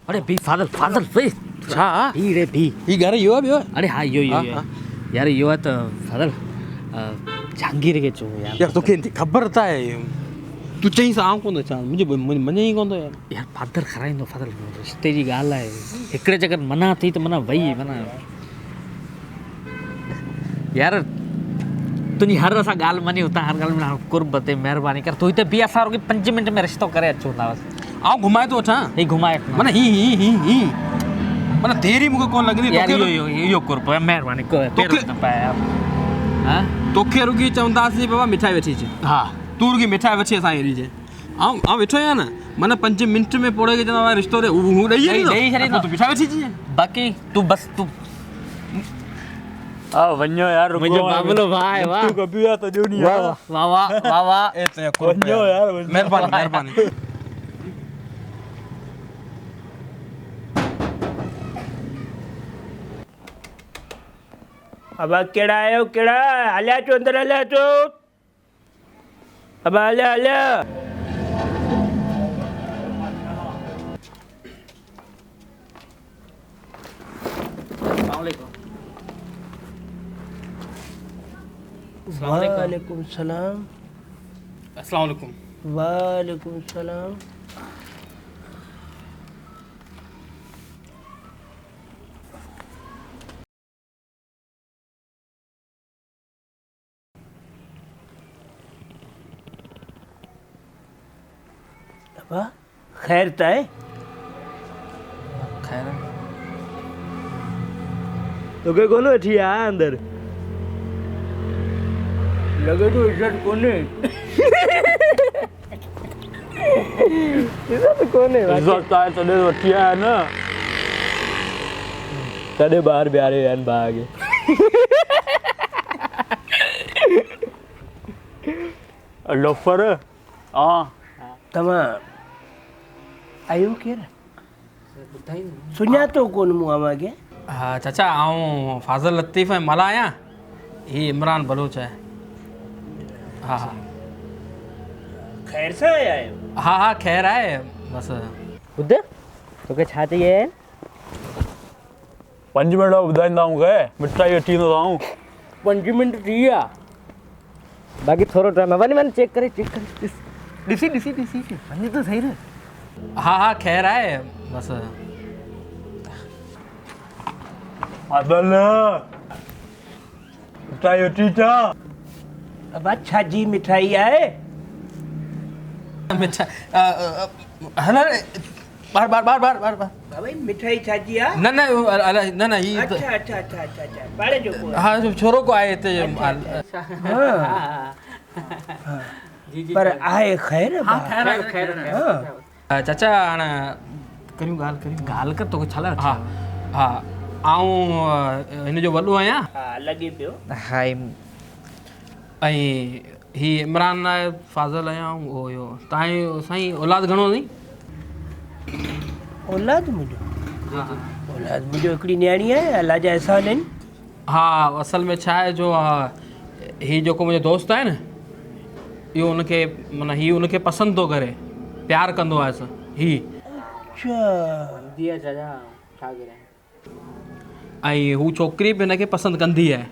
अरे भी फादल फादल भाई छा ही रे भी ही घर यो बियो अरे हाँ यो यार यो है तो फादल जहांगीर के चो यार तोखे खबर था तू चई सा आऊं कोन चा मुझे मने ही कोन यार फादर खराइंदो फादल रिश्ते जी गाल है एकड़े जगह मना थी तो मना वही मना यार तुझी हर असा गाल मनी होता हर गाल में कुर्ब ते मेहरबानी कर तू तो भी असा रोके 5 मिनट में रिश्तो करे अचो ना बस आऊं घुमाए तो अठा ही घुमाए माने ही माने देरी मुके कोन लगनी यार यो कुर्ब मेहरबानी को पैर न पाया हां तोखे रुगी चवंदासी बाबा मिठाई वठी छे हां तू रुगी मिठाई वठी असां री जे आऊं वेठो या ना माने 5 मिनट में पोड़े के जना रिश्तो रे हूं दई छरी तू मिठाई वठी छे बाकी तू बस तू आ वन्यो यार रुको मुझे बाबलो भाई वाह तू कभी आ तो नहीं वाह वाह वाह ए तो वन्यो यार मेहरबानी अब केड़ा आयो केड़ा हल्या चो अंदर हल्या चो अब हल्या वालेकुम सलाम अस्सलाम वालेकुम वालेकुम सलाम अबा खैर ताए खैर तो के कोनो थी आ अंदर लगे तो इज्जत कोने इज्जत कोने इज्जत आए तो दे वठिया है ना तड़े बाहर ब्यारे यान भागे लोफर हां तमा आयो केर सुनिया तो कोन मुआ मागे हां चाचा आऊं फाजल लतीफ है मला आया ये इमरान बलूच है हाँ खैर से आयो हाँ खैर आए बस उधर तो के छा चाहिए 5 मिनट ॿुधाईंदा आऊं के मिठाई वठी ईंदो आऊं 5 मिनट थी विया बाकी थोरो टाइम है वन चेक करे दिसी वनी तो सही रे हाँ खैर आए बस फज़ल मिठाई वठी चा अब अच्छा जी मिठाई आए हला बार भाई मिठाई छाजी आ ना ये अच्छा बाड़े जो को हाँ जो छोरो को आए थे जी पर आए खैर हाँ खैर चाचा हाणे करियूं गाल कर तो छला हाँ आऊं इन जो वॾो आहियां हाँ लॻे पियो हाय ऐं ही इमरान आहे फाज़ल आहियां ओ यो तव्हांजो साईं औलाद घणो अथई औलाद मुंहिंजो औलाद मुंहिंजो हिकिड़ी न्याणी आहे अलाह जा एहसान आहिनि हा असल में छा आहे जो ही जेको मुंहिंजो दोस्त आहे न इहो उनखे माना ही उनखे पसंदि थो करे प्यार कंदो आहे ही अच्छा दिया चाचा छा करे ऐं हू छोकिरी बि हिनखे पसंदि कंदी आहे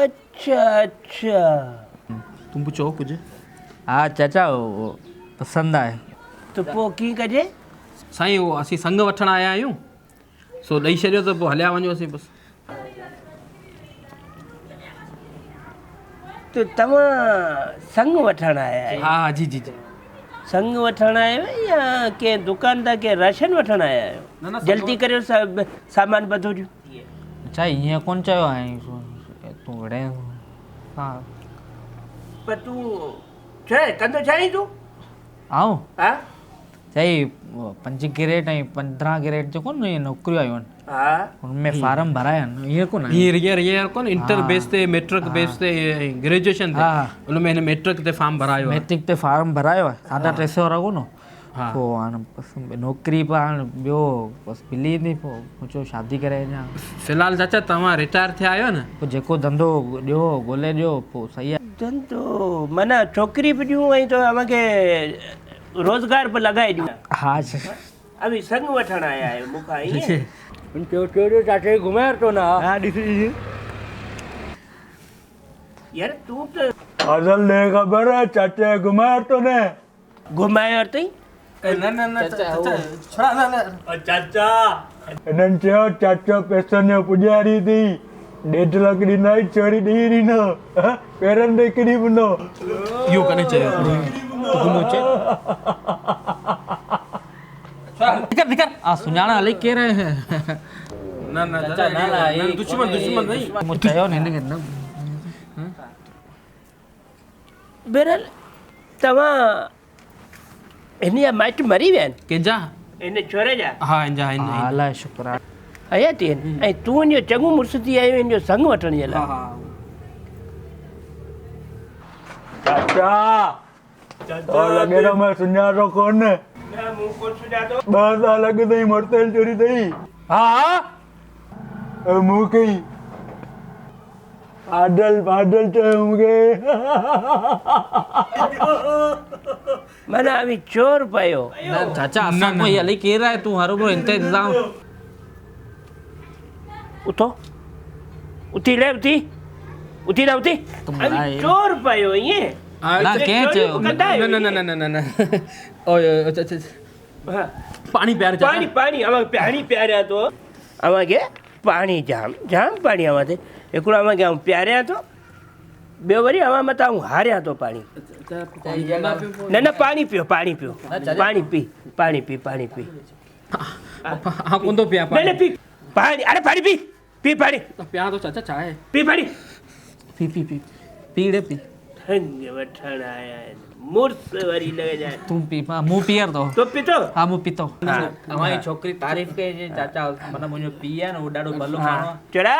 अच्छा तुम चओ कुझु हाँ चाचा वो पसंद आए तो पोइ कीअं कजे साईं उहो असीं संग वठण आया आहियूं सो ॾेई छॾियो त पोइ हलिया वञोसीं बसि तो तव्हां संग वठण आया आहियो हा जी संग वठण आया आहियो या कंहिं दुकान तां कंहिं राशन वठण आया आहियो जल्दी करियो सभु सामान ॿधो ॾियो अच्छा ईअं कोन चयो आहे तूं वड़े हाँ पर तूं छा कंदो छा आहीं तूं आऊं हा चई 5 कैरेट ऐं 15 कैरेट जो कोन इहे नौकरियूं आयूं आहिनि हा उनमें फार्म भराया आहिनि ईअं कोन हीअर कोन इंटर बेस ते मैट्रिक बेस ते ग्रेजुएशन ते उनमें हिन मैट्रिक ते फॉर्म भरायो आहे मैट्रिक ते फार्म भरायो आहे 350 वारो कोन पोइ हाणे बसि नौकिरी पोइ हाणे ॿियो बसि मिली वेंदी पोइ सोचो शादी करे अञा फ़िलहालु चाचा तव्हां रिटायर थिया आहियो न पोइ जेको धंधो ॾियो ॻोल्हे ॾियो पोइ सही आहे धंधो माना छोकिरी बि ॾियूं ऐं तो मूंखे रोज़गार बि लॻाए ॾियूं हा अभी संग वठण आया आहियो मूंखां ईअं चाचे घुमाए तो ना हाँ ॾिसी यार तूं त फाज़ल ने ख़बर है चाचा घुमाए तो ने घुमायो अथई चाचा इन्हनि चयो चाचो पैसनि जो पुॼारी थी 1.5 लाख ॾींदाई चोरी ॾेई ॾींदो पेरनि ते किरी पवंदो इहो कॾहिं चयो निकर आ सुञाणा हली केर न दुश्मन नहीं मूं चयो न हिनखे न बहरहाल तव्हां हिन जा माइट मरी विया आहिनि कंहिंजा हिन छोरे जा हा हिनजा अलाए शुक्र आहे हयाती आहिनि ऐं तूं हिन जो चङो मुड़ुसु थी आयो हिन जो संग वठण जे लाइ चाचा तो लॻे थो मैं सुञाणो कोन मूं कोन सुञातो 2 साल अॻु ताईं मोटरसाइकिल चोरी अथई हा मूं कई बादल चयो मूंखे माना अभी चोर पियो चाचा असां कोई हली केर आहे तूं हर को इंतज़ाम उथो उथी ले उथी ना उथी अभी चोर पियो ईअं ना कंहिं चयो न ओए पाणी प्यार पाणी अवां पाणी प्यारियां थो अवांखे पाणी जाम पाणी अवां ते हिकिड़ो अवांखे आउं प्यारियां थो ॿियो वरी अवां मथां आउं हारियां थो पाणी न पाणी पियो पाणी पी हाँ कोंदो पिया न पी पाणी अरे पाणी पी पाणी पिया तो चाचा चाहे पी पाणी पी संग वठण आया आहिनि मुड़ुस वरी लॻे जाए तूं पी मूं पीअर थो तो पीतो हा मूं पीतो हमारी छोकरी तारीफ के जे चाचा मतलब मुझे पी है ना वो डाडो भलो मानो चढ़ा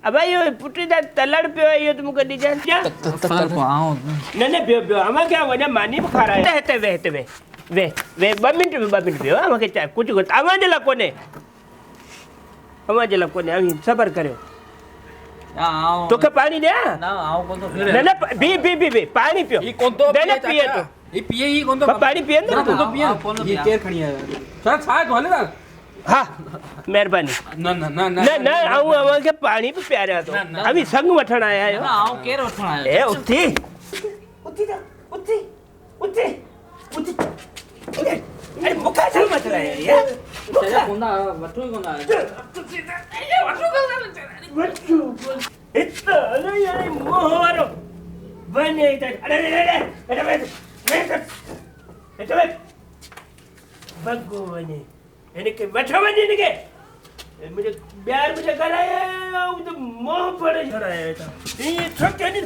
अब यो पुटी दा तलड़ पियो यो तुम कदी जान तल को आओ न पियो अमा क्या वना मानी बुखार है हेते वे 2 मिनट पियो अमा के चा कुछ अमा जला कोने अमी सबर करियो आओ तोखे पानी दे ना आओ कौन तो न पी पानी पियो ई कोन तो न पिए तो ई पिए ई कोन तो पानी पिए ना तो पिए ये केर खणी आया सर छाए तो हले ना हाँ मेहरबानी न आऊं अवां के पानी भी प्यारिया तो अभी संग वठण आया आहियो ना आओ केर वठण आयो ए उथी अरे मुखा चल मत रहा है यार चाचा कोंदा वठो ही कोंदा वठो इतना अरे यार मोहरो बने इधर अरे बगो बने इनके वठो बने इनके मुझे प्यार मुझे कराया तो मोह पड़े छड़ाया था ये छोटे नहीं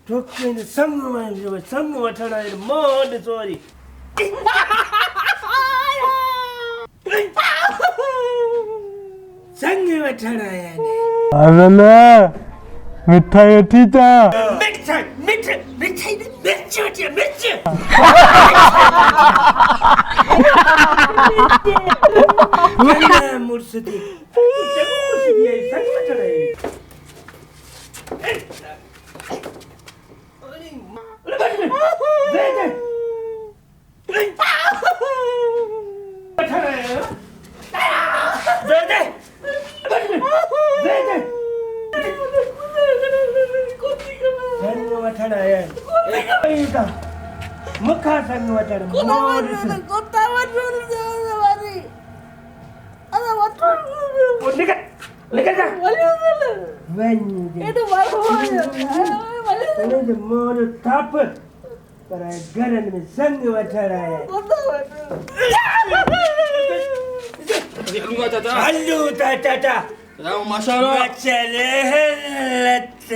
छोटे ने संग वठण आया मोह सॉरी संग वठण आया ने फाज़ल मिठाई अथी ता मिठाई मिर्च मुर्सदी संग वठण आया वठण आया मुखा संग वठण निकल जा मोर थाप पर घरन में संग वठण आया हल्लू चाचा माशाल्लाह चले लत